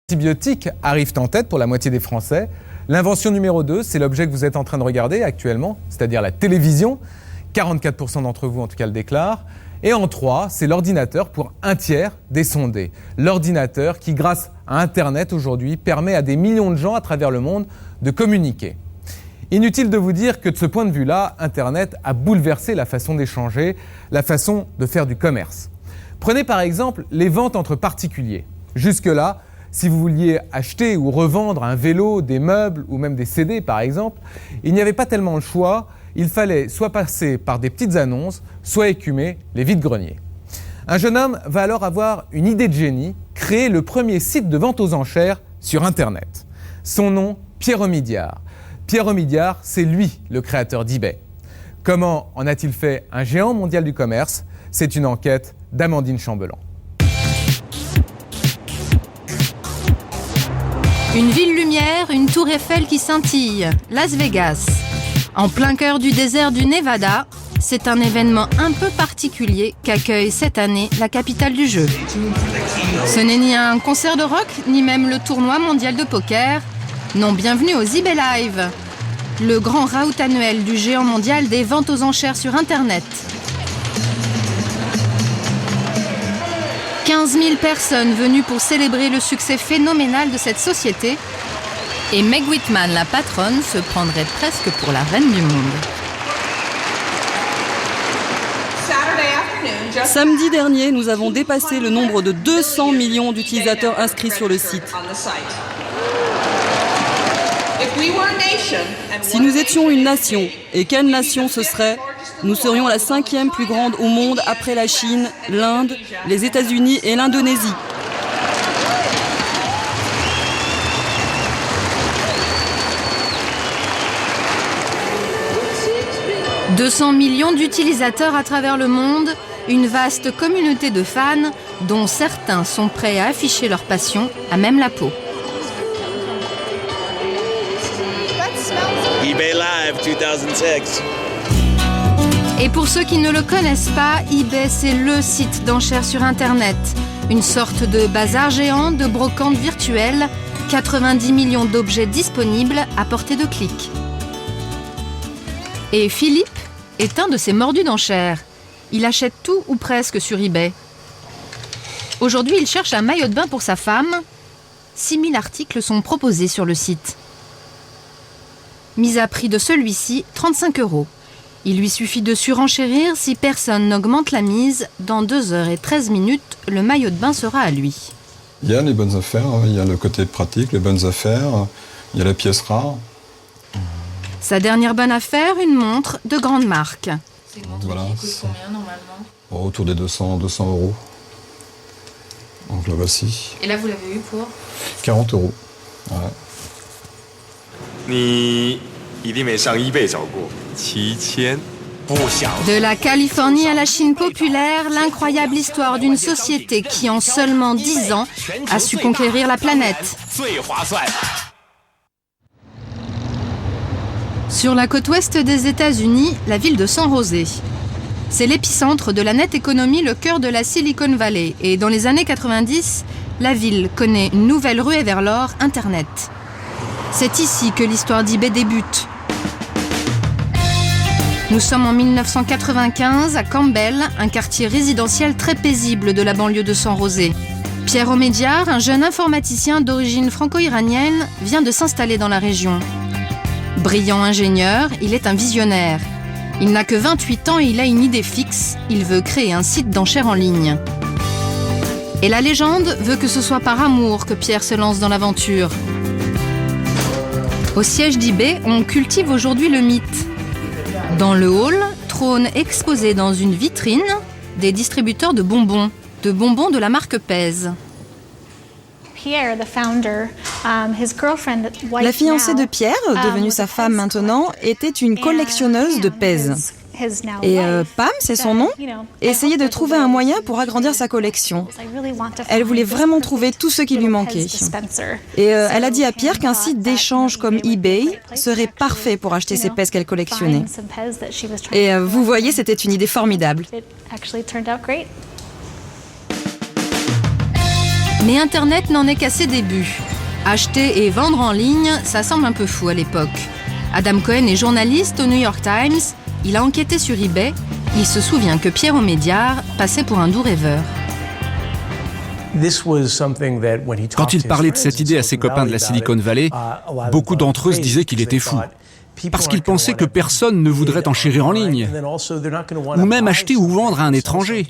Antibiotiques arrivent en tête pour la moitié des Français. L'invention numéro 2, c'est l'objet que vous êtes en train de regarder actuellement, c'est-à-dire la télévision. 44% d'entre vous, en tout cas, le déclarent. Et en 3, c'est l'ordinateur pour un tiers des sondés. L'ordinateur qui, grâce à Internet aujourd'hui, permet à des millions de gens à travers le monde de communiquer. Inutile de vous dire que de ce point de vue-là, Internet a bouleversé la façon d'échanger, la façon de faire du commerce. Prenez par exemple les ventes entre particuliers. Jusque-là, si vous vouliez acheter ou revendre un vélo, des meubles ou même des CD par exemple, il n'y avait pas tellement le choix. Il fallait soit passer par des petites annonces, soit écumer les vide-greniers. Un jeune homme va alors avoir une idée de génie, créer le premier site de vente aux enchères sur Internet. Son nom, Pierre Omidyar. Pierre Omidyar, c'est lui le créateur d'eBay. Comment en a-t-il fait un géant mondial du commerce? C'est une enquête d'Amandine Chambelan. Une ville lumière, une tour Eiffel qui scintille, Las Vegas. En plein cœur du désert du Nevada, c'est un événement un peu particulier qu'accueille cette année la capitale du jeu. Ce n'est ni un concert de rock, ni même le tournoi mondial de poker. Non, bienvenue aux eBay Live, le grand raout annuel du géant mondial des ventes aux enchères sur Internet. 15 000 personnes venues pour célébrer le succès phénoménal de cette société. Et Meg Whitman, la patronne, se prendrait presque pour la reine du monde. Samedi dernier, nous avons dépassé le nombre de 200 millions d'utilisateurs inscrits sur le site. Si nous étions une nation, et quelle nation ce serait ? Nous serions la 5e plus grande au monde après la Chine, l'Inde, les États-Unis et l'Indonésie. « 200 millions d'utilisateurs à travers le monde, une vaste communauté de fans dont certains sont prêts à afficher leur passion à même la peau. eBay Live 2006. Et pour ceux qui ne le connaissent pas, eBay, c'est le site d'enchères sur Internet. Une sorte de bazar géant de brocante virtuelle, 90 millions d'objets disponibles à portée de clic. Et Philippe est un de ces mordus d'enchères. Il achète tout ou presque sur eBay. Aujourd'hui, il cherche un maillot de bain pour sa femme. 6000 articles sont proposés sur le site. Mise à prix de celui-ci, 35 €. Il lui suffit de surenchérir. Si personne n'augmente la mise, dans 2h13, le maillot de bain sera à lui. Il y a les bonnes affaires, il y a le côté pratique, les bonnes affaires, il y a la pièce rare. Sa dernière bonne affaire, une montre de grande marque. C'est une montre qui coûte combien normalement ? Autour des 200 €. Donc la voici. Et là, vous l'avez eu pour 40 €. Ouais. De la Californie à la Chine populaire, l'incroyable histoire d'une société qui, en seulement 10 ans, a su conquérir la planète. Sur la côte ouest des États-Unis, la ville de San José. C'est l'épicentre de la net économie, le cœur de la Silicon Valley. Et dans les années 90, la ville connaît une nouvelle ruée vers l'or, Internet. C'est ici que l'histoire d'eBay débute. Nous sommes en 1995 à Campbell, un quartier résidentiel très paisible de la banlieue de San José. Pierre Omidyar, un jeune informaticien d'origine franco-iranienne, vient de s'installer dans la région. Brillant ingénieur, il est un visionnaire. Il n'a que 28 ans et il a une idée fixe. Il veut créer un site d'enchères en ligne. Et la légende veut que ce soit par amour que Pierre se lance dans l'aventure. Au siège d'eBay, on cultive aujourd'hui le mythe. Dans le hall, trônent exposés dans une vitrine des distributeurs de bonbons de la marque Pez. La fiancée de Pierre, devenue sa femme maintenant, était une collectionneuse de Pez. Et Pam, c'est son nom, essayait de trouver un moyen pour agrandir sa collection. Elle voulait vraiment trouver tout ce qui lui manquait. Et elle a dit à Pierre qu'un site d'échange comme eBay serait parfait pour acheter ces Pez qu'elle collectionnait. Et vous voyez, c'était une idée formidable. Mais Internet n'en est qu'à ses débuts. Acheter et vendre en ligne, ça semble un peu fou à l'époque. Adam Cohen est journaliste au New York Times. Il a enquêté sur eBay. Il se souvient que Pierre Omidyar passait pour un doux rêveur. Quand il parlait de cette idée à ses copains de la Silicon Valley, beaucoup d'entre eux se disaient qu'il était fou. Parce qu'ils pensaient que personne ne voudrait enchérir en ligne, ou même acheter ou vendre à un étranger.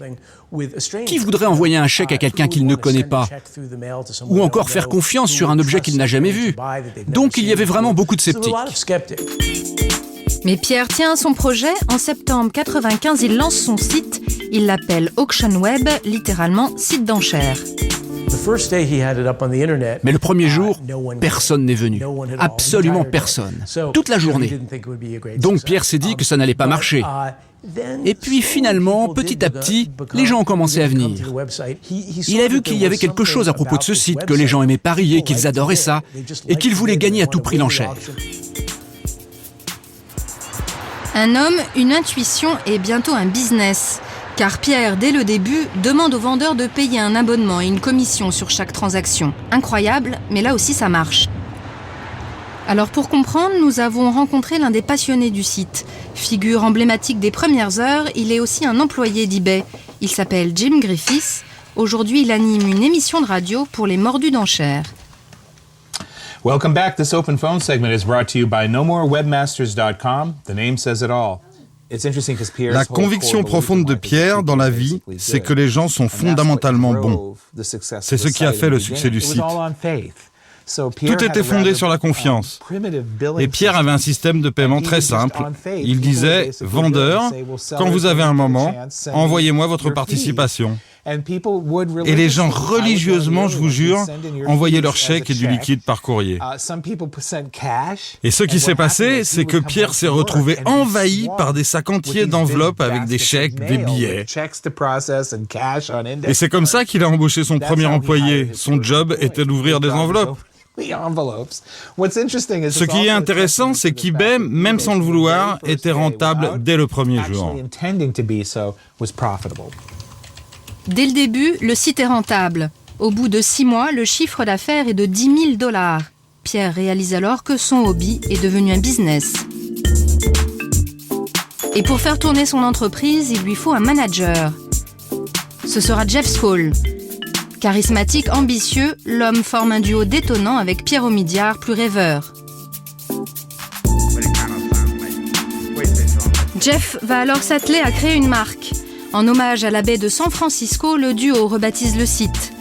Qui voudrait envoyer un chèque à quelqu'un qu'il ne connaît pas, ou encore faire confiance sur un objet qu'il n'a jamais vu? Donc il y avait vraiment beaucoup de sceptiques. Mais Pierre tient à son projet. En septembre 95, il lance son site. Il l'appelle Auction Web, littéralement site d'enchères. Mais le premier jour, personne n'est venu. Absolument personne. Toute la journée. Donc Pierre s'est dit que ça n'allait pas marcher. Et puis finalement, petit à petit, les gens ont commencé à venir. Il a vu qu'il y avait quelque chose à propos de ce site, que les gens aimaient parier, qu'ils adoraient ça, et qu'ils voulaient gagner à tout prix l'enchère. Un homme, une intuition et bientôt un business. Car Pierre, dès le début, demande aux vendeurs de payer un abonnement et une commission sur chaque transaction. Incroyable, mais là aussi ça marche. Alors pour comprendre, nous avons rencontré l'un des passionnés du site. Figure emblématique des premières heures, il est aussi un employé d'eBay. Il s'appelle Jim Griffiths. Aujourd'hui, il anime une émission de radio pour les mordus d'enchères. Welcome back. This open phone segment is brought to you by nomorewebmasters.com. The name says it all. La conviction profonde de Pierre dans la vie, c'est que les gens sont fondamentalement bons. C'est ce qui a fait le succès du site. Tout était fondé sur la confiance. Et Pierre avait un système de paiement très simple. Il disait « Vendeur, quand vous avez un moment, envoyez-moi votre participation ». Et les gens religieusement, je vous jure, envoyaient leurs chèques et du liquide par courrier. Et ce qui s'est passé, c'est que Pierre s'est retrouvé envahi par des sacs entiers d'enveloppes avec des chèques, des billets. Et c'est comme ça qu'il a embauché son premier employé. Son job était d'ouvrir des enveloppes. Ce qui est intéressant, c'est qu'eBay, même sans le vouloir, était rentable dès le premier jour. Dès le début, le site est rentable. Au bout de 6 mois, le chiffre d'affaires est de $10 000. Pierre réalise alors que son hobby est devenu un business. Et pour faire tourner son entreprise, il lui faut un manager. Ce sera Jeff Skoll. Charismatique, ambitieux, l'homme forme un duo détonnant avec Pierre Omidyar, plus rêveur. Jeff va alors s'atteler à créer une marque. En hommage à la baie de San Francisco, le duo rebaptise le site.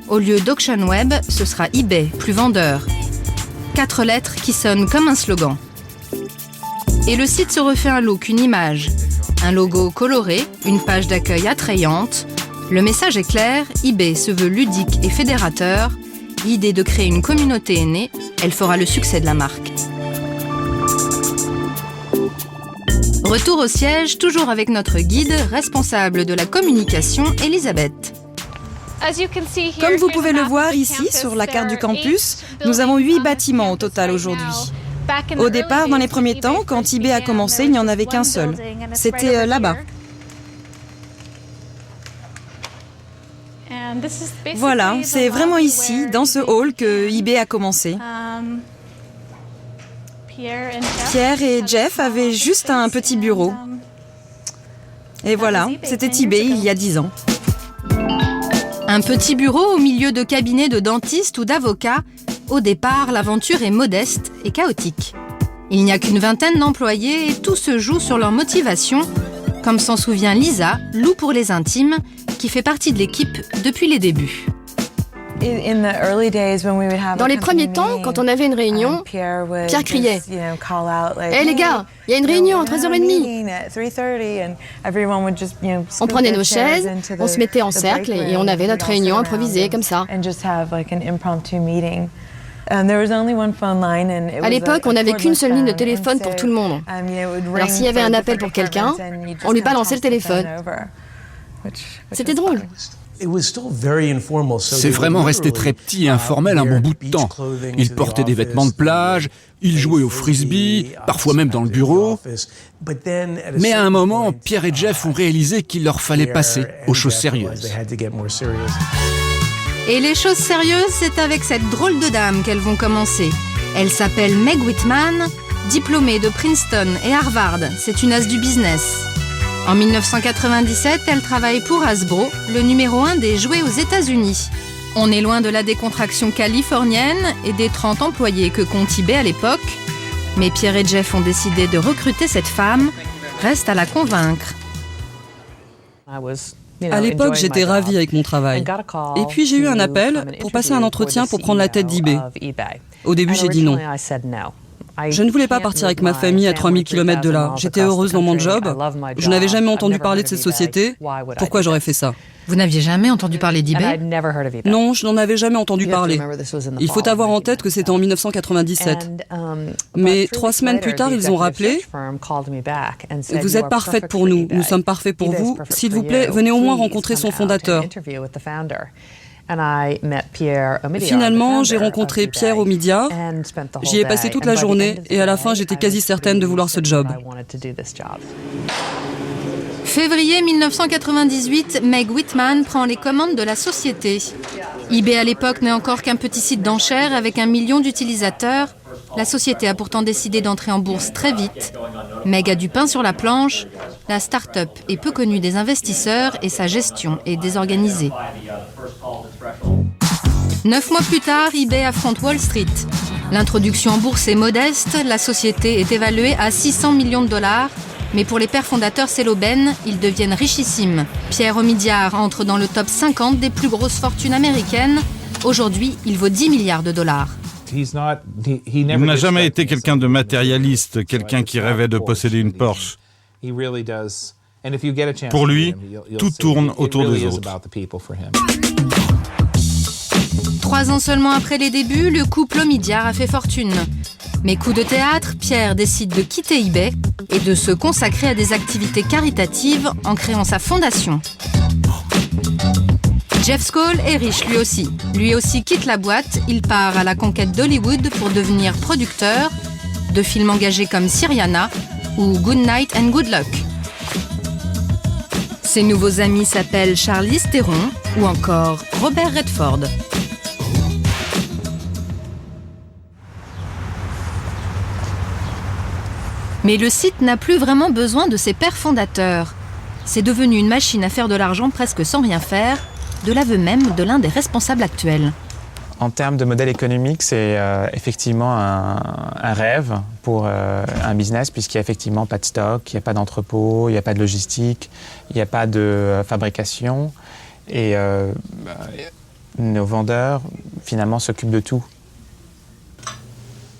Au lieu d'Auction Web, ce sera eBay, plus vendeur. 4 lettres qui sonnent comme un slogan. Et le site se refait un look, une image. Un logo coloré, une page d'accueil attrayante. Le message est clair, eBay se veut ludique et fédérateur. L'idée de créer une communauté est née, elle fera le succès de la marque. Retour au siège, toujours avec notre guide, responsable de la communication, Elisabeth. Comme vous pouvez le voir ici, sur la carte du campus, nous avons 8 bâtiments au total aujourd'hui. Au départ, dans les premiers temps, quand eBay a commencé, il n'y en avait qu'un seul. C'était là-bas. Voilà, c'est vraiment ici, dans ce hall, que eBay a commencé. Pierre et Jeff avaient juste un petit bureau. Et voilà, c'était eBay il y a 10 ans. Un petit bureau au milieu de cabinets de dentistes ou d'avocats. Au départ, l'aventure est modeste et chaotique. Il n'y a qu'une vingtaine d'employés et tout se joue sur leur motivation, comme s'en souvient Lisa, loup pour les intimes, qui fait partie de l'équipe depuis les débuts. Dans les premiers temps, quand on avait une réunion, Pierre criait « Hé les gars, il y a une réunion à 13h30 !» On prenait nos chaises, on se mettait en cercle et on avait notre réunion improvisée comme ça. À l'époque, on n'avait qu'une seule ligne de téléphone pour tout le monde. Alors s'il y avait un appel pour quelqu'un, on lui balançait le téléphone. C'était drôle. C'est vraiment resté très petit et informel un bon bout de temps. Ils portaient des vêtements de plage, ils jouaient au frisbee, parfois même dans le bureau. Mais à un moment, Pierre et Jeff ont réalisé qu'il leur fallait passer aux choses sérieuses. Et les choses sérieuses, c'est avec cette drôle de dame qu'elles vont commencer. Elle s'appelle Meg Whitman, diplômée de Princeton et Harvard. C'est une as du business. En 1997, elle travaille pour Hasbro, le numéro 1 des jouets aux États-Unis. On est loin de la décontraction californienne et des 30 employés que compte eBay à l'époque. Mais Pierre et Jeff ont décidé de recruter cette femme. Reste à la convaincre. À l'époque, j'étais ravie avec mon travail. Et puis j'ai eu un appel pour passer un entretien pour prendre la tête d'eBay. Au début, j'ai dit non. Je ne voulais pas partir avec ma famille à 3000 km de là. J'étais heureuse dans mon job. Je n'avais jamais entendu parler de cette société. Pourquoi j'aurais fait ça? Vous n'aviez jamais entendu parler d'eBay? Non, je n'en avais jamais entendu parler. Il faut avoir en tête que c'était en 1997. Mais 3 semaines plus tard, ils ont rappelé « Vous êtes parfaite pour nous, nous sommes parfaits pour vous. S'il vous plaît, venez au moins rencontrer son fondateur. » Finalement, j'ai rencontré Pierre au Media. J'y ai passé toute la journée et à la fin, j'étais quasi certaine de vouloir ce job. Février 1998, Meg Whitman prend les commandes de la société. eBay à l'époque n'est encore qu'un petit site d'enchères avec 1 million d'utilisateurs. La société a pourtant décidé d'entrer en bourse très vite. Meg a du pain sur la planche. La start-up est peu connue des investisseurs et sa gestion est désorganisée. 9 mois plus tard, eBay affronte Wall Street. L'introduction en bourse est modeste, la société est évaluée à 600 millions de dollars. Mais pour les pères fondateurs, c'est l'aubaine, ils deviennent richissimes. Pierre Omidyar entre dans le top 50 des plus grosses fortunes américaines. Aujourd'hui, il vaut 10 milliards de dollars. Il n'a jamais été quelqu'un de matérialiste, quelqu'un qui rêvait de posséder une Porsche. Pour lui, tout tourne autour des autres. 3 ans seulement après les débuts, le couple Omidyar a fait fortune. Mais coup de théâtre, Pierre décide de quitter eBay et de se consacrer à des activités caritatives en créant sa fondation. Jeff Skoll est riche lui aussi. Lui aussi quitte la boîte, il part à la conquête d'Hollywood pour devenir producteur de films engagés comme Syriana ou Good Night and Good Luck. Ses nouveaux amis s'appellent Charlize Theron ou encore Robert Redford. Mais le site n'a plus vraiment besoin de ses pères fondateurs. C'est devenu une machine à faire de l'argent presque sans rien faire, de l'aveu même de l'un des responsables actuels. En termes de modèle économique, c'est effectivement un rêve pour un business, puisqu'il n'y a effectivement pas de stock, il n'y a pas d'entrepôt, il n'y a pas de logistique, il n'y a pas de fabrication. Et nos vendeurs, finalement, s'occupent de tout.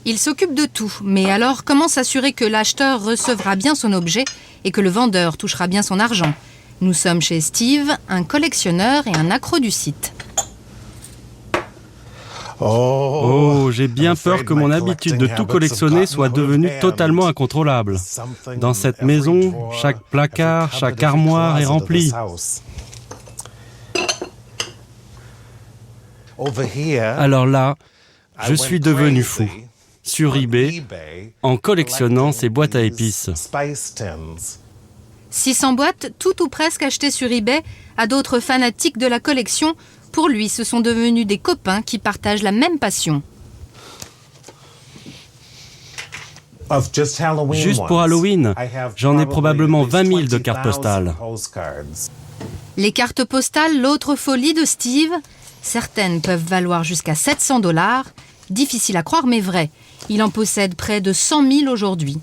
Il s'occupe de tout, mais alors comment s'assurer que l'acheteur recevra bien son objet et que le vendeur touchera bien son argent? Nous sommes chez Steve, un collectionneur et un accro du site. Oh, j'ai bien peur que mon habitude de tout collectionner soit devenue totalement incontrôlable. Dans cette maison, chaque placard, chaque armoire est rempli. Alors là, je suis devenu fou. Sur eBay, en collectionnant ces boîtes à épices. 600 boîtes, tout ou presque achetées sur eBay, à d'autres fanatiques de la collection. Pour lui, ce sont devenus des copains qui partagent la même passion. Juste pour Halloween, j'en ai probablement 20 000 de cartes postales. Les cartes postales, l'autre folie de Steve. Certaines peuvent valoir jusqu'à 700 $. Difficile à croire, mais vrai. Il en possède près de 100 000 aujourd'hui.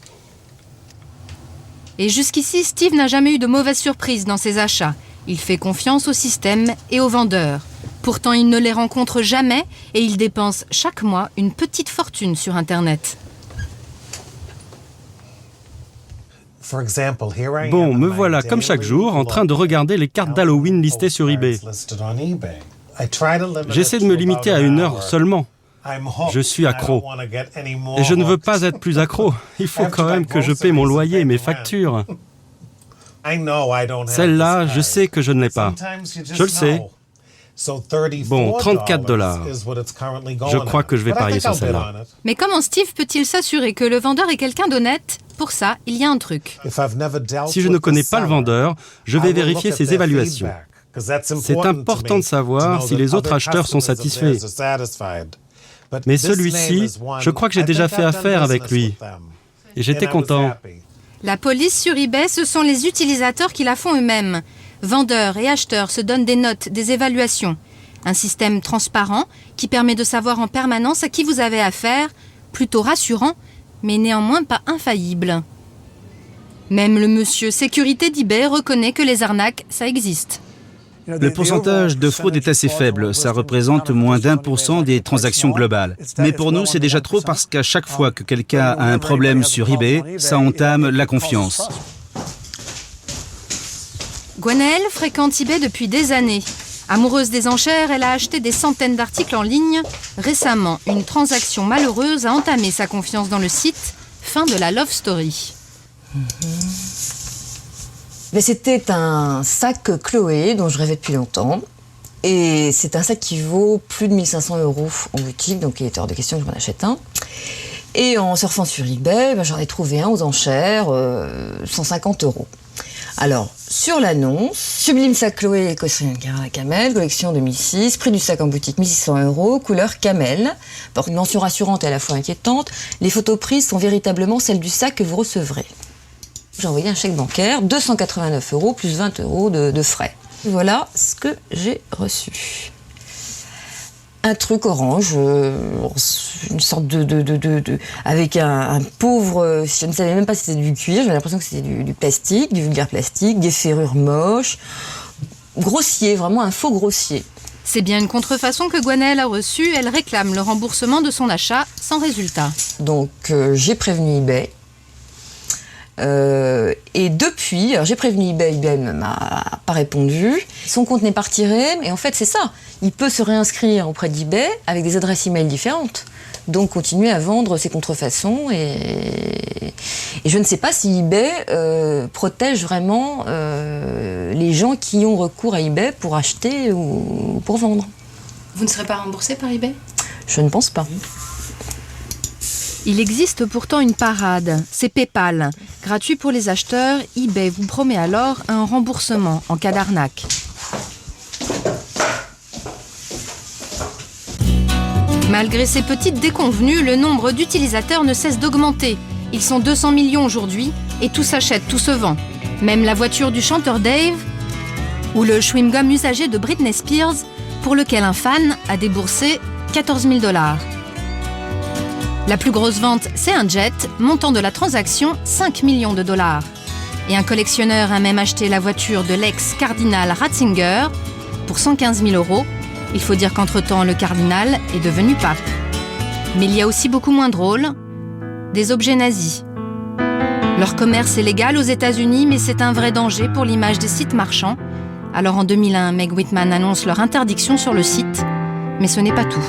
Et jusqu'ici, Steve n'a jamais eu de mauvaise surprise dans ses achats. Il fait confiance au système et aux vendeurs. Pourtant, il ne les rencontre jamais et il dépense chaque mois une petite fortune sur Internet. Bon, me voilà comme chaque jour en train de regarder les cartes d'Halloween listées sur eBay. J'essaie de me limiter à 1 heure seulement. Je suis accro. Et je ne veux pas être plus accro. Il faut quand même que je paie mon loyer et mes factures. Celle-là, je sais que je ne l'ai pas. Je le sais. Bon, 34 $. Je crois que je vais parier sur celle-là. Mais comment Steve peut-il s'assurer que le vendeur est quelqu'un d'honnête? Pour ça, il y a un truc. Si je ne connais pas le vendeur, je vais vérifier ses évaluations. C'est important de savoir si les autres acheteurs sont satisfaits. Mais celui-ci, je crois que j'ai déjà fait affaire avec lui. Et j'étais content. La police sur eBay, ce sont les utilisateurs qui la font eux-mêmes. Vendeurs et acheteurs se donnent des notes, des évaluations. Un système transparent qui permet de savoir en permanence à qui vous avez affaire, plutôt rassurant, mais néanmoins pas infaillible. Même le monsieur sécurité d'eBay reconnaît que les arnaques, ça existe. Le pourcentage de fraude est assez faible, ça représente moins d'1% des transactions globales. Mais pour nous, c'est déjà trop parce qu'à chaque fois que quelqu'un a un problème sur eBay, ça entame la confiance. Gwenaëlle fréquente eBay depuis des années. Amoureuse des enchères, elle a acheté des centaines d'articles en ligne. Récemment, une transaction malheureuse a entamé sa confiance dans le site. Fin de la love story. Mais c'était un sac Chloé dont je rêvais depuis longtemps. Et c'est un sac qui vaut plus de 1 500 € en boutique, donc il était hors de question que je m'en achète un. Et en surfant sur eBay, j'en ai trouvé un aux enchères, 150 €. Alors, sur l'annonce, sublime sac Chloé écossien à la camel, collection 2006, prix du sac en boutique 1 600 €, couleur camel. Une mention rassurante et à la fois inquiétante, les photos prises sont véritablement celles du sac que vous recevrez. J'ai envoyé un chèque bancaire, 289 € plus 20 € de frais. Voilà ce que j'ai reçu. Un truc orange, une sorte avec un pauvre, je ne savais même pas si c'était du cuir, j'avais l'impression que c'était du plastique, du vulgaire plastique, des ferrures moches, grossier, vraiment un faux grossier. C'est bien une contrefaçon que Gwenaëlle a reçue, elle réclame le remboursement de son achat sans résultat. Donc j'ai prévenu eBay. Et depuis, alors j'ai prévenu eBay, eBay ne m'a pas répondu. Son compte n'est pas retiré, mais en fait c'est ça. Il peut se réinscrire auprès d'eBay avec des adresses email différentes. Donc continuer à vendre ses contrefaçons. Et je ne sais pas si eBay protège vraiment les gens qui ont recours à eBay pour acheter ou pour vendre. Vous ne serez pas remboursé par eBay ? Je ne pense pas. Il existe pourtant une parade, c'est PayPal. Gratuit pour les acheteurs, eBay vous promet alors un remboursement en cas d'arnaque. Malgré ces petites déconvenues, le nombre d'utilisateurs ne cesse d'augmenter. Ils sont 200 millions aujourd'hui et tout s'achète, tout se vend. Même la voiture du chanteur Dave ou le chewing-gum usagé de Britney Spears pour lequel un fan a déboursé 14 000 $. La plus grosse vente, c'est un jet, montant de la transaction 5 millions de $. Et un collectionneur a même acheté la voiture de l'ex-cardinal Ratzinger pour 115 000 €. Il faut dire qu'entre-temps, le cardinal est devenu pape. Mais il y a aussi beaucoup moins drôle, des objets nazis. Leur commerce est légal aux États-Unis, mais c'est un vrai danger pour l'image des sites marchands. Alors en 2001, Meg Whitman annonce leur interdiction sur le site, mais ce n'est pas tout.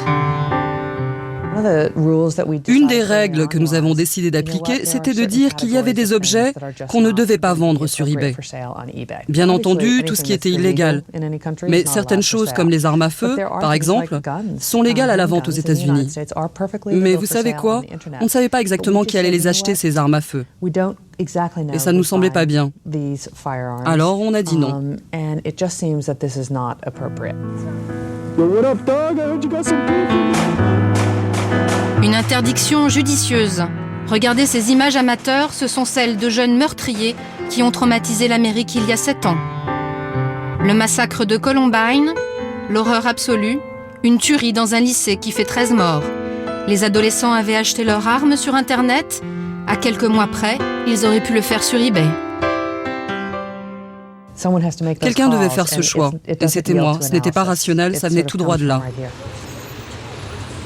Une des règles que nous avons décidé d'appliquer, c'était de dire qu'il y avait des objets qu'on ne devait pas vendre sur eBay. Bien entendu, tout ce qui était illégal. Mais certaines choses comme les armes à feu, par exemple, sont légales à la vente aux États-Unis. Mais vous savez quoi ? On ne savait pas exactement qui allait les acheter, ces armes à feu. Et ça ne nous semblait pas bien. Alors on a dit non. Une interdiction judicieuse. Regardez ces images amateurs, ce sont celles de jeunes meurtriers qui ont traumatisé l'Amérique il y a 7 ans. Le massacre de Columbine, l'horreur absolue, une tuerie dans un lycée qui fait 13 morts. Les adolescents avaient acheté leurs armes sur Internet. À quelques mois près, ils auraient pu le faire sur eBay. Quelqu'un devait faire ce choix. Et c'était moi. Ce n'était pas rationnel, ça venait tout droit de là.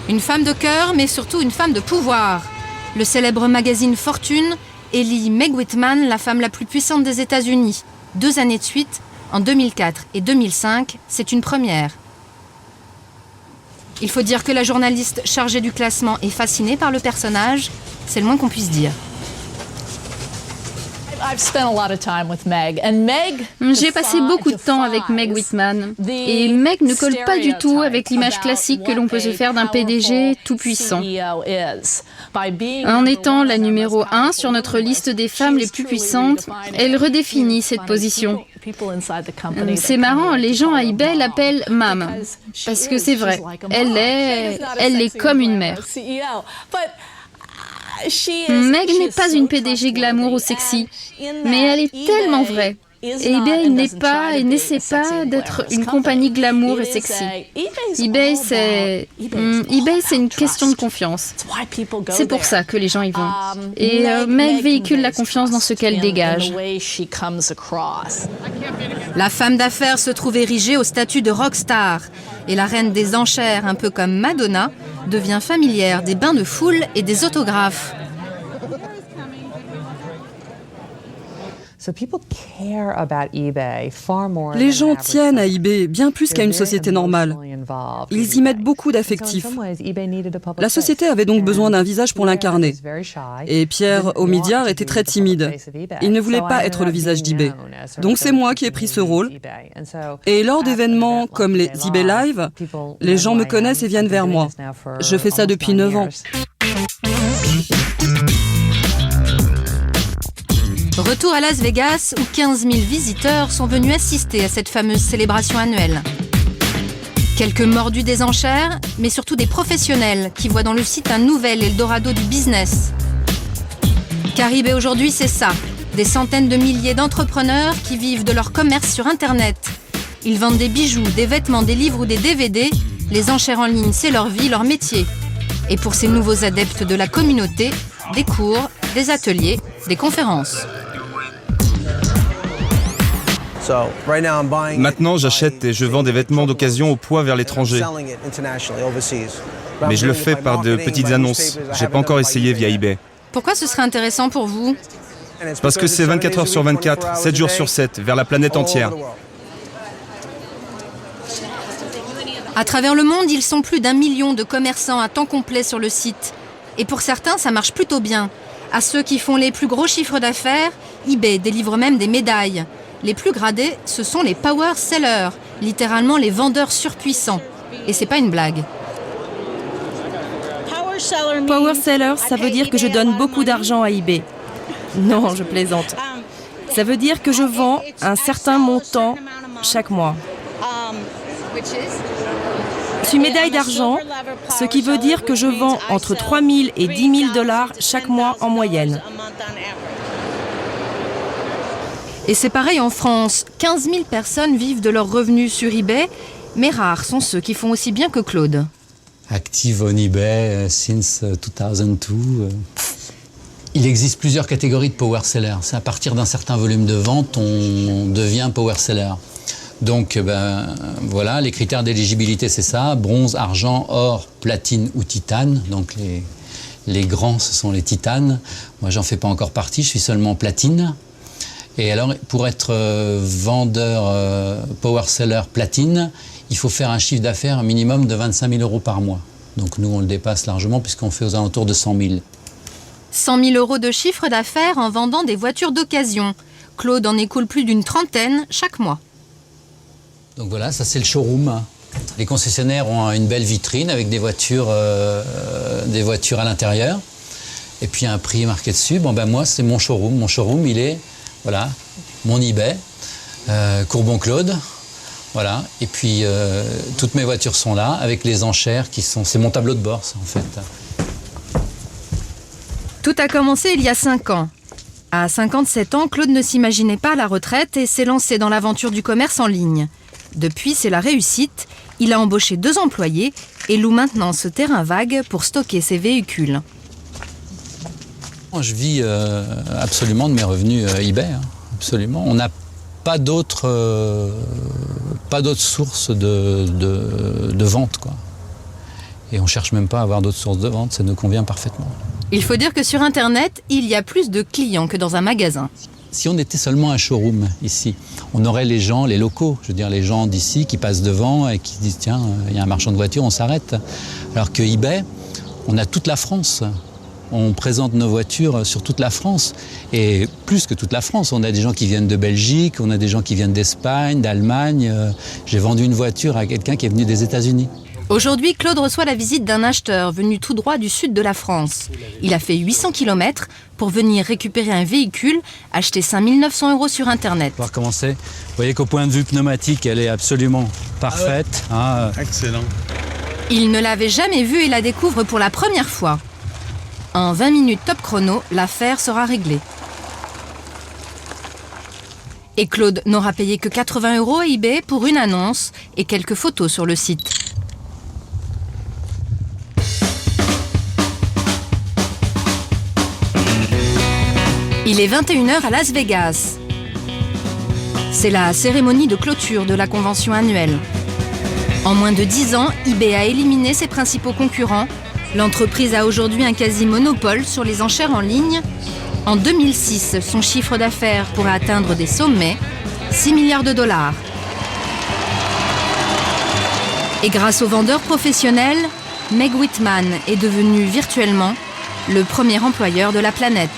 Une femme de cœur, mais surtout une femme de pouvoir. Le célèbre magazine Fortune élit Meg Whitman la femme la plus puissante des États-Unis. 2 années de suite, en 2004 et 2005, c'est une première. Il faut dire que la journaliste chargée du classement est fascinée par le personnage, c'est le moins qu'on puisse dire. J'ai passé beaucoup de temps avec Meg Whitman. Et Meg ne colle pas du tout avec l'image classique que l'on peut se faire d'un PDG tout-puissant. En étant la numéro 1 sur notre liste des femmes les plus puissantes, elle redéfinit cette position. C'est marrant, les gens à eBay l'appellent Mam. Parce que c'est vrai, elle est comme une mère. Meg n'est pas une PDG glamour ou sexy, mais elle est tellement vraie. Et eBay n'est pas et n'essaie pas d'être une compagnie glamour et sexy. eBay, c'est une question de confiance. C'est pour ça que les gens y vont. Et Meg véhicule la confiance dans ce qu'elle dégage. La femme d'affaires se trouve érigée au statut de rockstar. Et la reine des enchères, un peu comme Madonna, devient familière des bains de foule et des autographes. Les gens tiennent à eBay bien plus qu'à une société normale. Ils y mettent beaucoup d'affectifs. La société avait donc besoin d'un visage pour l'incarner. Et Pierre Omidyar était très timide. Il ne voulait pas être le visage d'eBay. Donc c'est moi qui ai pris ce rôle. Et lors d'événements comme les eBay Live, les gens me connaissent et viennent vers moi. Je fais ça depuis 9 ans. Retour à Las Vegas où 15 000 visiteurs sont venus assister à cette fameuse célébration annuelle. Quelques mordus des enchères, mais surtout des professionnels qui voient dans le site un nouvel Eldorado du business. Car eBay aujourd'hui, c'est ça. Des centaines de milliers d'entrepreneurs qui vivent de leur commerce sur Internet. Ils vendent des bijoux, des vêtements, des livres ou des DVD. Les enchères en ligne, c'est leur vie, leur métier. Et pour ces nouveaux adeptes de la communauté, des cours, des ateliers, des conférences. Maintenant, j'achète et je vends des vêtements d'occasion au poids vers l'étranger. Mais je le fais par de petites annonces. J'ai pas encore essayé via eBay. Pourquoi ce serait intéressant pour vous ? Parce que c'est 24 heures sur 24, 7 jours sur 7, vers la planète entière. À travers le monde, ils sont plus d'1 million de commerçants à temps complet sur le site. Et pour certains, ça marche plutôt bien. À ceux qui font les plus gros chiffres d'affaires, eBay délivre même des médailles. Les plus gradés, ce sont les power sellers, littéralement les vendeurs surpuissants. Et c'est pas une blague. Power seller, ça veut dire que je donne beaucoup d'argent à eBay. Non, je plaisante. Ça veut dire que je vends un certain montant chaque mois. Je suis médaille d'argent, ce qui veut dire que je vends entre 3 000 et 10 000 $ chaque mois en moyenne. Et c'est pareil en France. 15 000 personnes vivent de leurs revenus sur eBay, mais rares sont ceux qui font aussi bien que Claude. Active on eBay since 2002. Il existe plusieurs catégories de power sellers. C'est à partir d'un certain volume de vente, on devient power seller. Donc voilà, les critères d'éligibilité, c'est ça, bronze, argent, or, platine ou titane. Donc les grands, ce sont les titanes. Moi, j'en fais pas encore partie, je suis seulement platine. Et alors, pour être vendeur power seller platine, il faut faire un chiffre d'affaires un minimum de 25 000 € par mois. Donc nous, on le dépasse largement puisqu'on fait aux alentours de 100 000. 100 000 € de chiffre d'affaires en vendant des voitures d'occasion. Claude en écoule plus d'une trentaine chaque mois. Donc voilà, ça c'est le showroom. Les concessionnaires ont une belle vitrine avec des voitures à l'intérieur. Et puis un prix marqué dessus. Bon ben moi, c'est mon showroom. Mon showroom, il est, voilà, mon eBay, Courbon-Claude. Voilà. Et puis toutes mes voitures sont là avec les enchères qui sont... C'est mon tableau de bord, ça, en fait. Tout a commencé il y a 5 ans. À 57 ans, Claude ne s'imaginait pas la retraite et s'est lancé dans l'aventure du commerce en ligne. Depuis, c'est la réussite. Il a embauché 2 employés et loue maintenant ce terrain vague pour stocker ses véhicules. Je vis absolument de mes revenus eBay, hein, absolument. On n'a pas d'autres sources de vente, quoi. Et on ne cherche même pas à avoir d'autres sources de vente, ça nous convient parfaitement. Il faut dire que sur Internet, il y a plus de clients que dans un magasin. Si on était seulement un showroom ici, on aurait les gens, les locaux, je veux dire les gens d'ici qui passent devant et qui disent tiens, il y a un marchand de voitures, on s'arrête. Alors que eBay, on a toute la France. On présente nos voitures sur toute la France. Et plus que toute la France, on a des gens qui viennent de Belgique, on a des gens qui viennent d'Espagne, d'Allemagne. J'ai vendu une voiture à quelqu'un qui est venu des États-Unis. Aujourd'hui, Claude reçoit la visite d'un acheteur venu tout droit du sud de la France. Il a fait 800 km pour venir récupérer un véhicule acheté 5 900 € sur Internet. On va recommencer. Vous voyez qu'au point de vue pneumatique, elle est absolument parfaite. Excellent. Il ne l'avait jamais vue et la découvre pour la première fois. En 20 minutes top chrono, l'affaire sera réglée. Et Claude n'aura payé que 80 € à eBay pour une annonce et quelques photos sur le site. Il est 21h à Las Vegas. C'est la cérémonie de clôture de la convention annuelle. En moins de 10 ans, eBay a éliminé ses principaux concurrents. L'entreprise a aujourd'hui un quasi-monopole sur les enchères en ligne. En 2006, son chiffre d'affaires pourrait atteindre des sommets, 6 milliards de dollars. Et grâce aux vendeurs professionnels, Meg Whitman est devenu virtuellement le premier employeur de la planète.